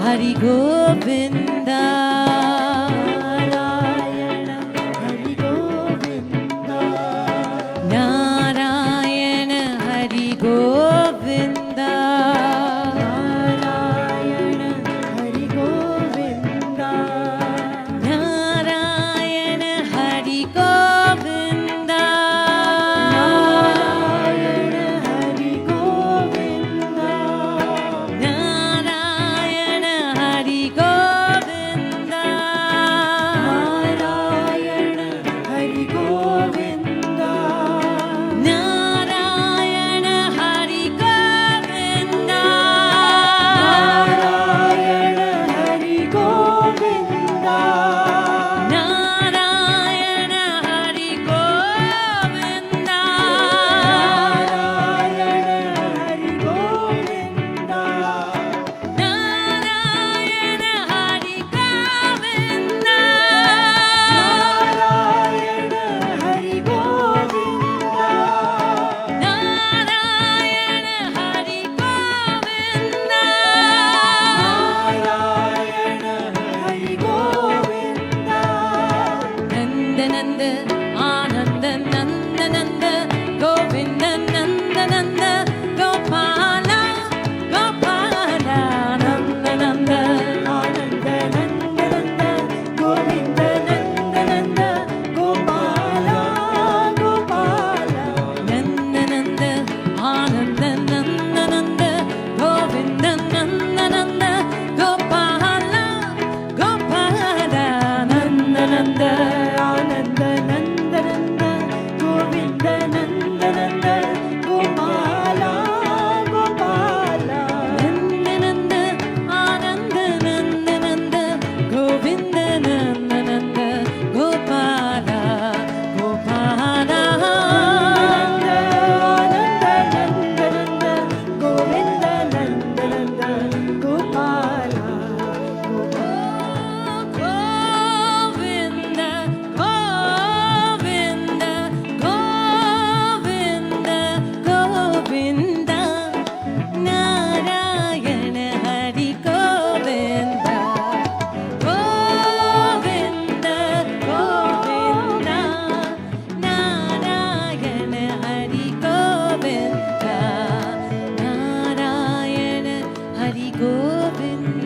Hari Govinda. Narayana Hari Govinda. Narayana Hari Govinda. Narayana Hari Govinda. Narayana Hari Govinda. Narayana Hari Govinda. Narayana Hari Govinda. Narayana Hari Govinda. Narayana Hari Govinda. Narayana Hari Govinda. Narayana Hari Govinda. Narayana Hari Govinda. Narayana Hari Govinda. Narayana Hari Govinda. Narayana Hari Govinda. Nanda Nanda Ananda Nanda Nanda Govinda Nanda Nanda Gopala Gopala Nanda Nanda Ananda Nanda Nanda Govinda Nanda Nanda Gopala Gopala. Nanda Nanda Ananda Nanda Nanda Govinda Nanda Nanda Gopala Gopala Nanda Nanda Ananda Nanda Nanda Govinda Nanda Nanda Gopala Gopala. Nanda Nanda Ananda Nanda Nanda Govinda Nanda Nanda Gopala Gopala. Ananda Nanda Nanda Govinda Nanda Nanda Gopala Govinda, Govinda, Govinda, Govinda, Narayana Hari Govinda, Govinda, Govinda, Narayana Hari Govinda, Narayana Hari Govinda.